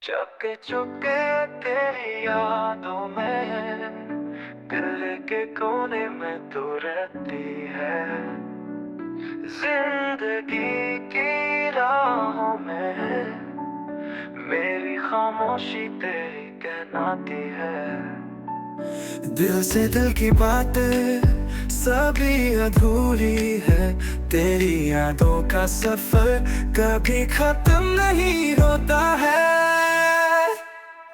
चुपके चुपके तेरी यादों में दिल के कोने में तू रहती है। जिंदगी की राहों में मेरी खामोशी तेरी कहनाती है। दिल से दिल की बातें सभी अधूरी है। तेरी यादों का सफर कभी खत्म नहीं होता है।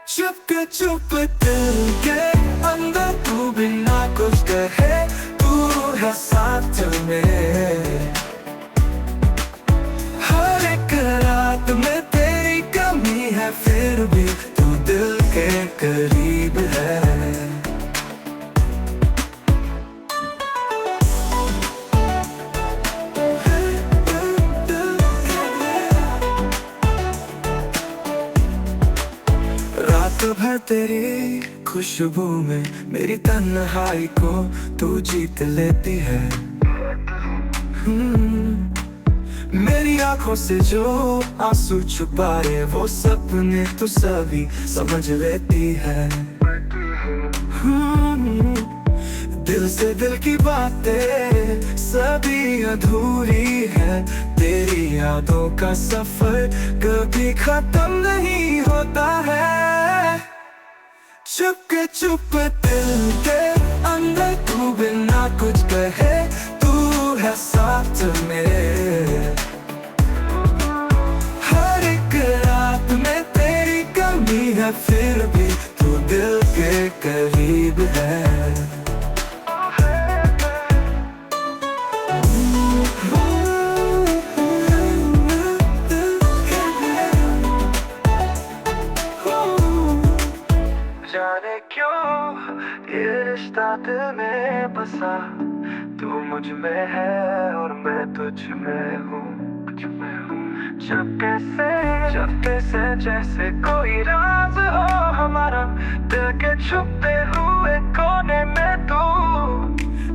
चुपके चुप दिल के अंदर तू बिना कुछ कहे तू है साथ में। हर एक रात में तेरी कमी है फिर भी तू दिल के करीब है। रात भर तेरी खुशबू में मेरी तन्हाई को तू जीत लेती है। मेरी आंखों से जो आंसू छुपा रहे वो सपने तू सभी समझ लेती है। दिल से दिल की बातें सभी अधूरी है। तेरी यादों का सफर कभी खत्म नहीं होता है। चुपके चुप दिल के अंदर तू बिना कुछ कहे तू है साथ में। हर एक रात में तेरी कमी है फिर भी तू दिल के करीब है। जाने क्यों ये रिश्ता दिल में बसा। तू मुझ में है और मैं तुझ में हूँ। चुपके से जैसे कोई राज हो हमारा दिल के छुपे हुए कोने में तू।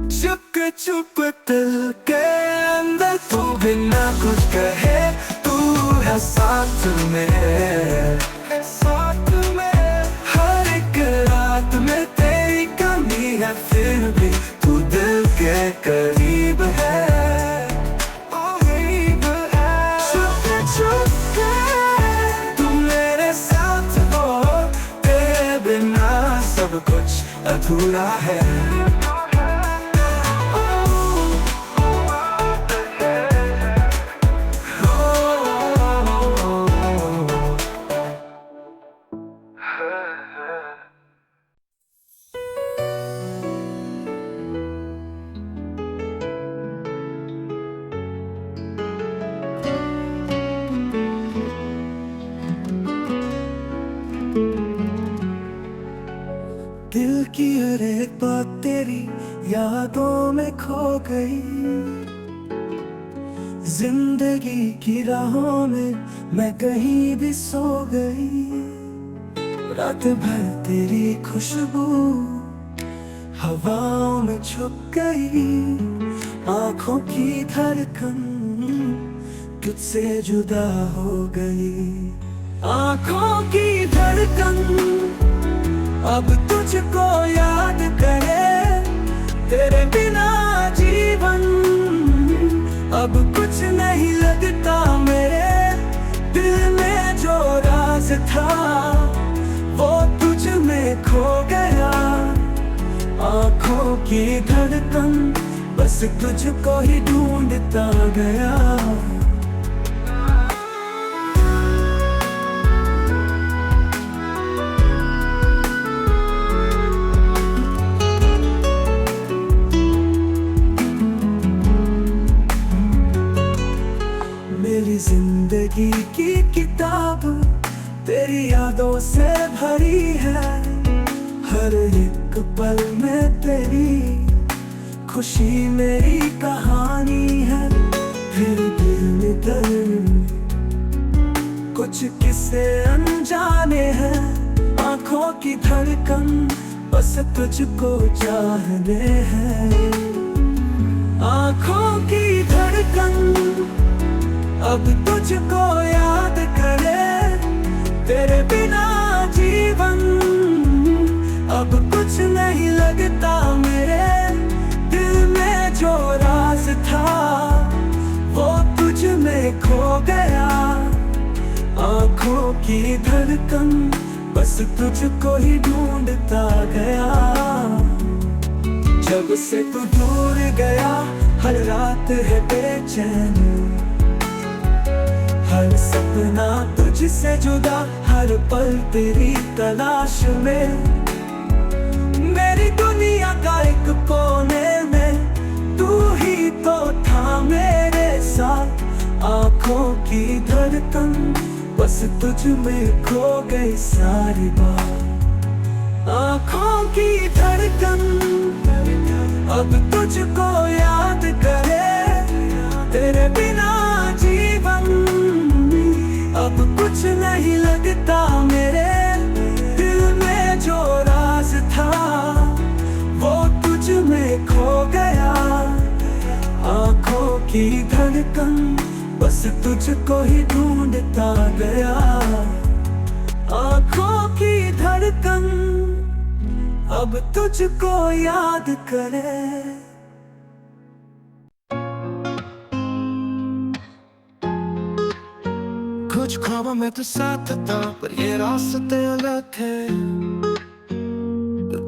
चुपके चुप दिल के अंदर तू बिना कुछ कहे तू है साथ में। साथ में हर एक रात में तेरी कमी है फिर भी तू दिल के करीब है। चुपके चुपके तू मेरे साथ हो। तेरे बिना सब कुछ अधूरा है। दिल की हर एक बात तेरी यादों में खो गई। जिंदगी की राहों में मैं कहीं भी सो गई। रात भर तेरी खुशबू हवाओं में छुप गई। आंखों की धड़कन तुझसे जुदा हो गई। आंखों की धड़कन अब तुझको याद करे। तेरे बिना जीवन अब कुछ नहीं लगता। मेरे दिल में जो राज था वो तुझ में खो गया। आंखों की धड़कन बस तुझको ही ढूंढता गया। मेरी जिंदगी की किताब तेरी यादों से भरी है। हर एक पल में तेरी खुशी मेरी कहानी है। फिर दिल में दर्द कुछ किस्से अनजाने हैं। आंखों की धड़कन बस तुझको चाहने हैं। आंखों की धड़कन अब तुझको याद करे। तेरे बिना जीवन अब कुछ नहीं लगता। मेरे दिल में जो राज था वो तुझ में खो गया। आँखों की धड़कन बस तुझको ही ढूंढता गया। जब से तू दूर गया हर रात है बेचैन, हर सपना तुझसे जुदा, हर पल तेरी तलाश में। मेरी दुनिया का एक कोने में तू ही तो था मेरे साथ। आँखों की धड़कन बस तुझ में खो गई सारी बात। आँखों की धड़कन अब तुझको याद करे। तेरे बिना जीवन अब कुछ नहीं लगता। मेरे दिल में जो राज था वो तुझ में खो गया। आँखों की धड़कन बस तुझको ही ढूंढता गया। आँखों की धड़कन अब तुझको याद करे। कुछ ख्वाबों में तो साथ था पर ये रास्ते अलग थे।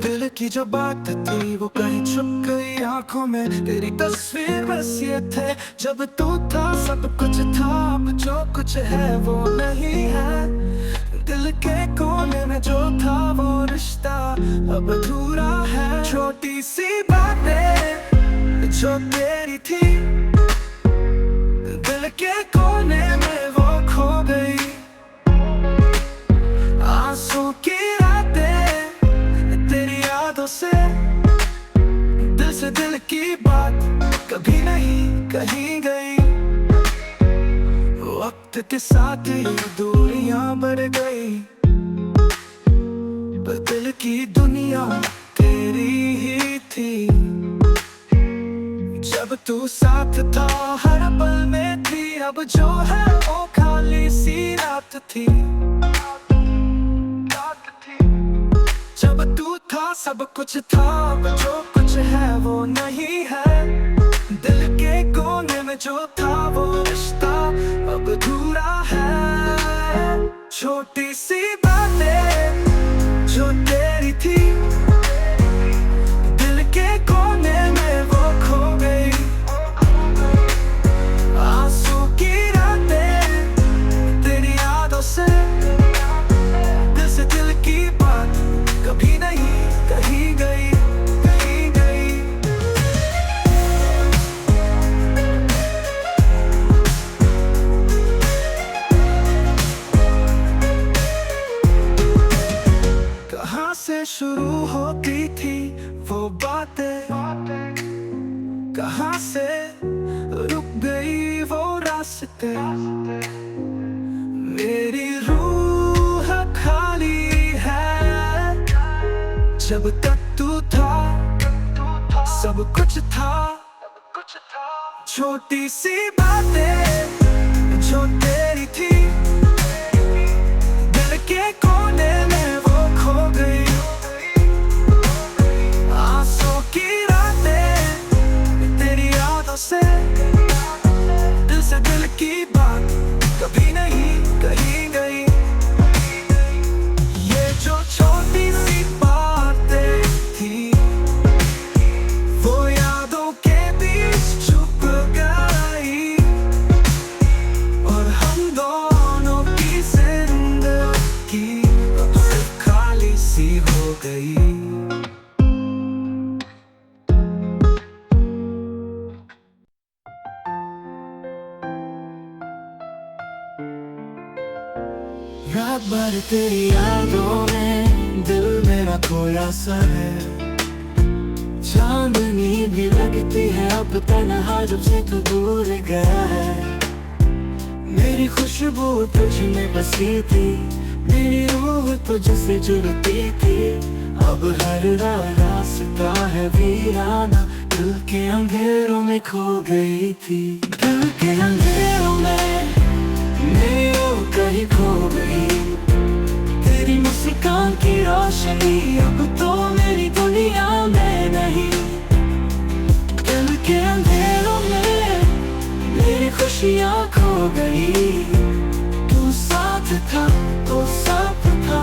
दिल की जो बात थी वो कहीं छुप गई आंखों में। तेरी तस्वीर बस ये थे जब तू था सब कुछ था। अब जो कुछ है वो नहीं है। दिल के कोने में जो था वो रिश्ता अब अधूरा है। छोटी सी बातें जो तेरी थी दिल के कोने में वो खो गई। आंसू की रातें तेरी यादों से दिल की बात कभी नहीं कहीं गई। वक्त के साथ ही दूरियां बढ़ गई पर दिल की दुनिया तेरी ही थी। जब तू साथ था हर पल में थी। अब जो है वो खाली सी रात थी। जब तू था सब कुछ था। अब जो कुछ है वो नहीं है। दिल के कोने में जो था वो रिश्ता अब अधूरा है। छोटी सी बातें जो तेरी थी दिल के कोने में वो खो गई। आंसू की रातें तेरी यादों से दिल की बात कभी नहीं कहीं गई, कहीं गई। कहाँ से शुरू होती थी वो बातें, कहाँ से रुक गई वो रास्ते। मेरी रूह खाली है। जब तक तू था सब कुछ था। छोटी सी बातें जो तेरी थी दिल के कोने में वो खो गई। आंसू की रातें तेरी यादों से दिल की बात कभी नहीं कहीं गई। ये जो छोटी सी बातें थी वो यादों के बीच छुप गई और हम दोनों की जिंदगी सिर्फ खाली सी हो गई। रात भर तेरी यादों में दिल मेरा खोया सा है। चांदनी भी लगती है अब तन्हा जब से तू दूर गया है। मेरी खुशबू तुझ में बसी थी, मेरी रूह तुझसे जुड़ती थी। अब हर रास्ता है वीराना, दिल के अंधेरों में खो गई थी। दिल के अंधेरों में मेरी रूह कहीं खो गई। मुस्कान की रोशनी अब तो मेरी दुनिया में नहीं। दिल के अंधेरों में मेरी खुशियाँ खो गई। तू साथ था तो सब था,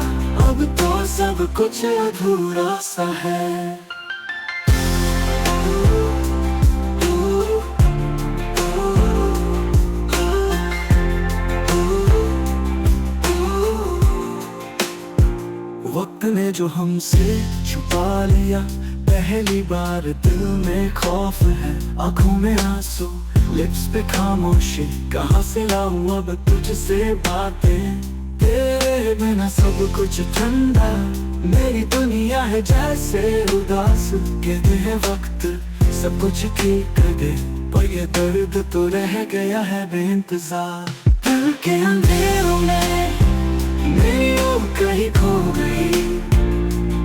अब तो सब कुछ अधूरा सा है। वक्त ने जो हमसे छुपा लिया, पहली बार दिल में खौफ है। आंखों में आंसू, लिप्स पे खामोशी, कहाँ से लाऊं अब तुझसे बातें। तेरे बिना सब कुछ ठंडा, मेरी दुनिया है जैसे उदास। कहते हैं वक्त सब कुछ ठीक कर दे, पर ये दर्द तो रह गया है बेइंतजार। दिल के अंधेरों में मेरी रूह कहीं खो गई।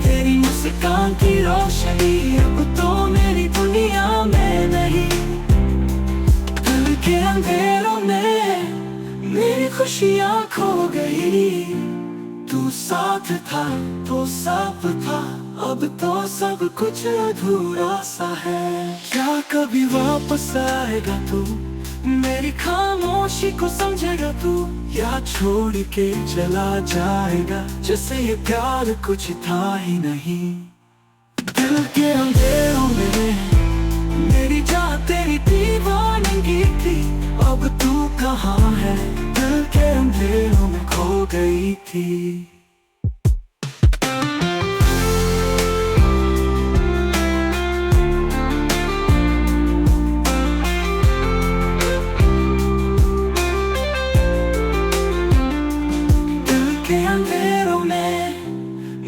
तेरी मुस्कान की रोशनी अब तो मेरी दुनिया में नहीं। दिल के अंधेरों में मेरी खुशियाँ खो गई। तू साथ था तो सब था, अब तो सब कुछ अधूरा सा है। क्या कभी वापस आएगा तू, मेरी खामोशी को समझेगा तू, या छोड़ के चला जाएगा जैसे ये प्यार कुछ था ही नहीं। दिल के अंधेरों में मेरी जान तेरी दीवानगी थी, अब तू कहाँ है, दिल के अंधेरों में खो गई थी।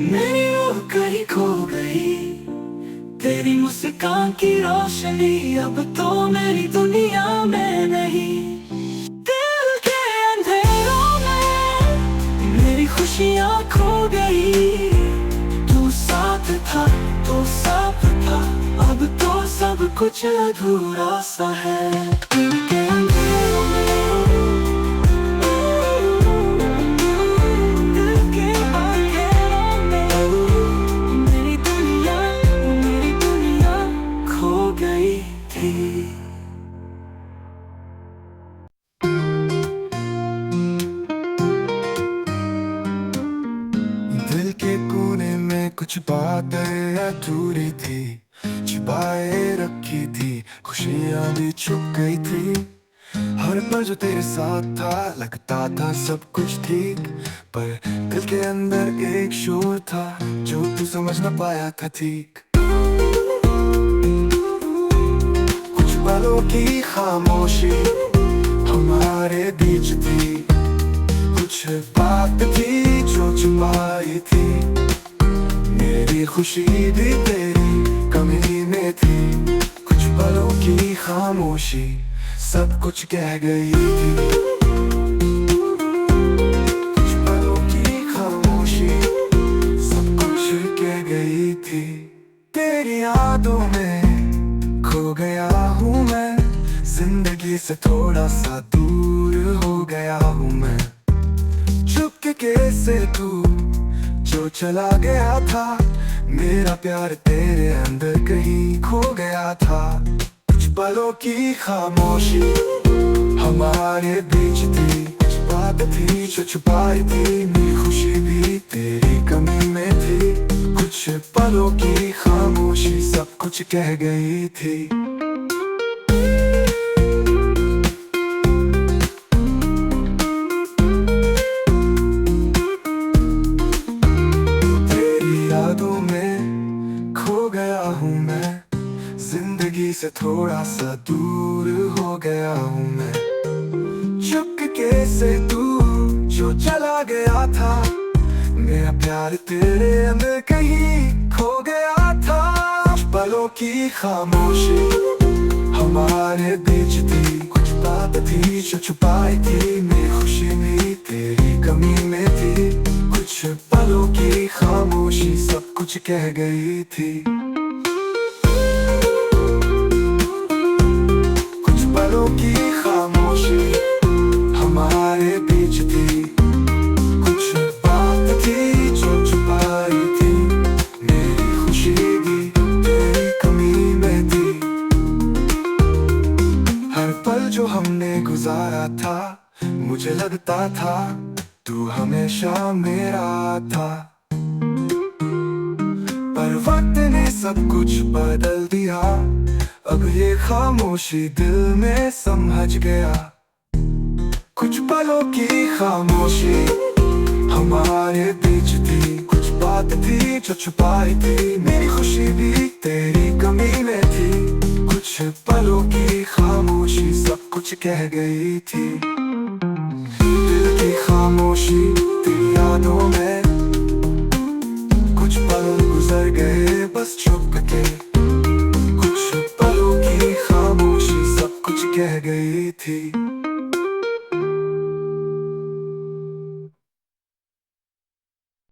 मेरी रूह कहीं खो गई। तेरी मुस्कान की रोशनी अब तो मेरी दुनिया में नहीं। दिल के अंधेरों में मेरी खुशियाँ खो गई। तू साथ था तो सब था, अब तो सब कुछ अधूरा सा है। दिल के अंधेरों में दिल के कोने में कुछ बातें अधूरी थी, छुपाए रखी थी, खुशियाँ भी छुप गई थी। हर पल जो तेरे साथ था लगता था सब कुछ ठीक, पर दिल के अंदर एक शोर था जो तू समझ न पाया था ठीक। कुछ पलों की खामोशी हमारे बीच थी, कुछ बात थी जो छुपाई थी। मेरी खुशी भी तेरी कमी में थी, कुछ पलों की खामोशी सब कुछ कह गई थी। कुछ पलों की खामोशी सब कुछ कह गई थी। तेरी यादों में खो गया हूँ मैं, जिंदगी से थोड़ा सा दूर हो गया हूँ मैं। चुपके से तू जो चला गया था, मेरा प्यार तेरे अंदर कहीं खो गया था। कुछ पलों की खामोशी हमारे बीच थी, कुछ बात थी जो छुपाई थी। मेरी खुशी भी तेरी कमी में थी, कुछ पलों की खामोशी सब कुछ कह गई थी। जिंदगी से थोड़ा सा दूर हो गया हूँ मैं। चुपके से तू जो चला गया था, मेरा प्यार तेरे अंदर कहीं खो गया था। पलों की खामोशी हमारे बीच थी, कुछ बात थी जो छुपाई थी। मेरी खुशी भी तेरी कमी में थी, कुछ पलों की खामोशी सब कुछ कह गई थी। पलों की खामोशी हमारे बीच थी, कुछ बात थी जो छुपा था, तू हमेशा मेरा था। पर वक्त ने सब कुछ बदल दिया, अब ये खामोशी दिल में समझ गया। कुछ पलों की खामोशी हमारे बीच थी, कुछ बात थी जो छुपाई थी, मेरी खुशी भी तेरी कमी में थी। कुछ पलों की खामोशी सब कुछ कह गई थी। दिल की खामोशी तेरी यादों में, कुछ पल गुजर गए बस चुप